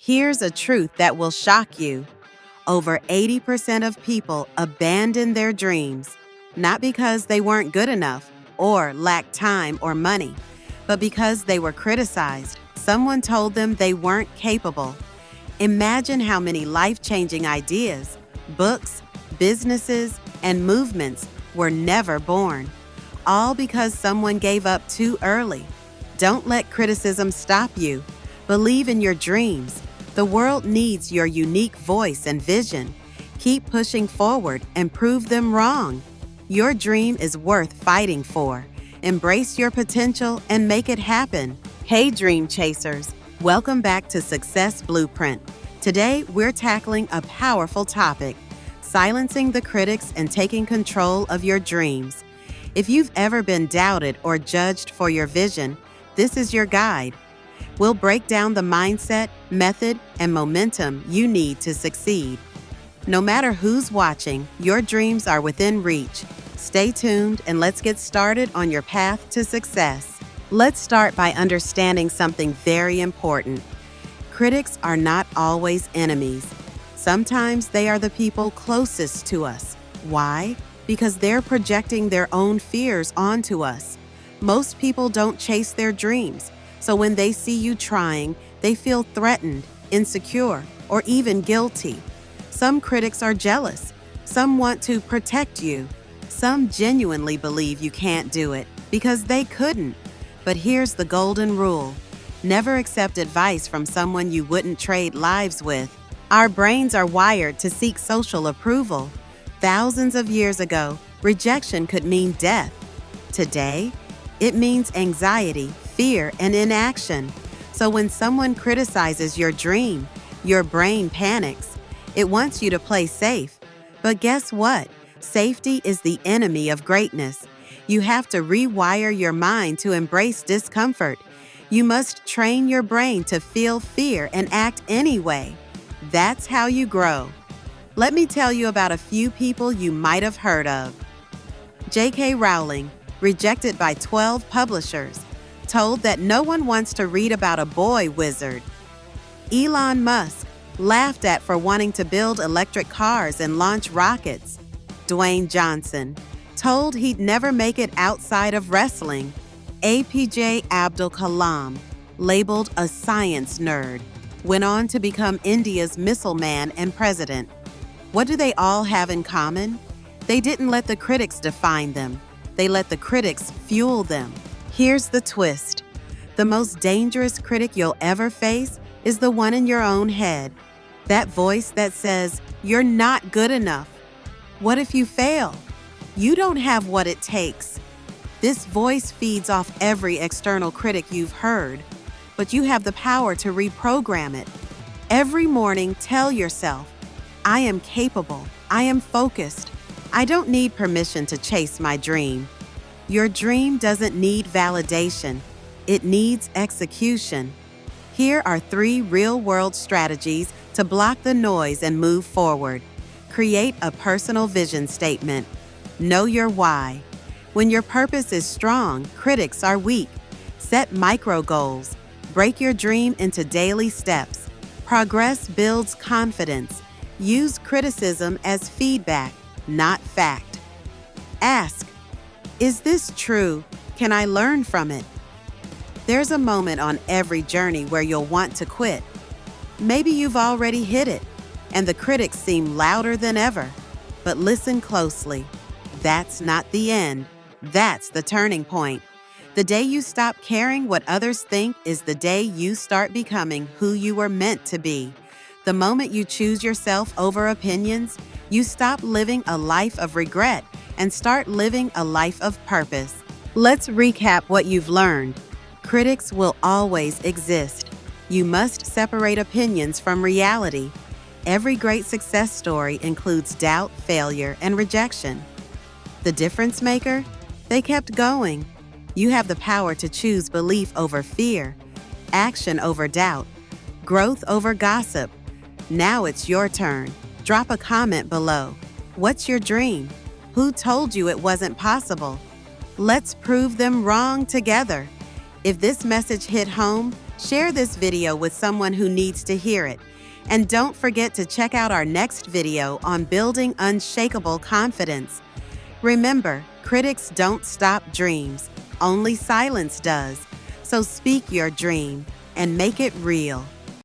Here's a truth that will shock you. Over 80% of people abandon their dreams, not because they weren't good enough or lacked time or money, but because they were criticized. Someone told them they weren't capable. Imagine how many life-changing ideas, books, businesses, and movements were never born, all because someone gave up too early. Don't let criticism stop you. Believe in your dreams. The world needs your unique voice and vision. Keep pushing forward and prove them wrong. Your dream is worth fighting for. Embrace your potential and make it happen. Hey, dream chasers, welcome back to Success Blueprint. Today, we're tackling a powerful topic: silencing the critics and taking control of your dreams. If you've ever been doubted or judged for your vision, this is your guide. We'll break down the mindset, method, and momentum you need to succeed. No matter who's watching, your dreams are within reach. Stay tuned and let's get started on your path to success. Let's start by understanding something very important. Critics are not always enemies. Sometimes they are the people closest to us. Why? Because they're projecting their own fears onto us. Most people don't chase their dreams, so when they see you trying, they feel threatened, insecure, or even guilty. Some critics are jealous. Some want to protect you. Some genuinely believe you can't do it because they couldn't. But here's the golden rule: never accept advice from someone you wouldn't trade lives with. Our brains are wired to seek social approval. Thousands of years ago, rejection could mean death. Today, it means anxiety, fear, and inaction. So when someone criticizes your dream, your brain panics. It wants you to play safe. But guess what? Safety is the enemy of greatness. You have to rewire your mind to embrace discomfort. You must train your brain to feel fear and act anyway. That's how you grow. Let me tell you about a few people you might have heard of. J.K. Rowling, rejected by 12 publishers, told that no one wants to read about a boy wizard. Elon Musk, laughed at for wanting to build electric cars and launch rockets. Dwayne Johnson, told he'd never make it outside of wrestling. APJ Abdul Kalam, labeled a science nerd, went on to become India's missile man and president. What do they all have in common? They didn't let the critics define them. They let the critics fuel them. Here's the twist. The most dangerous critic you'll ever face is the one in your own head. That voice that says, "You're not good enough. What if you fail? You don't have what it takes." This voice feeds off every external critic you've heard, but you have the power to reprogram it. Every morning, tell yourself, "I am capable. I am focused. I don't need permission to chase my dream." Your dream doesn't need validation. It needs execution. Here are 3 real-world strategies to block the noise and move forward. Create a personal vision statement. Know your why. When your purpose is strong, critics are weak. Set micro goals. Break your dream into daily steps. Progress builds confidence. Use criticism as feedback, not fact. Ask, "Is this true? Can I learn from it?" There's a moment on every journey where you'll want to quit. Maybe you've already hit it, and the critics seem louder than ever. But listen closely. That's not the end. That's the turning point. The day you stop caring what others think is the day you start becoming who you were meant to be. The moment you choose yourself over opinions, you stop living a life of regret and start living a life of purpose. Let's recap what you've learned. Critics will always exist. You must separate opinions from reality. Every great success story includes doubt, failure, and rejection. The difference maker? They kept going. You have the power to choose belief over fear, action over doubt, growth over gossip. Now it's your turn. Drop a comment below. What's your dream? Who told you it wasn't possible? Let's prove them wrong together. If this message hit home, Share this video with someone who needs to hear it. And don't forget to check out our next video on building unshakable confidence. Remember, critics don't stop dreams, only silence does. So speak your dream and make it real.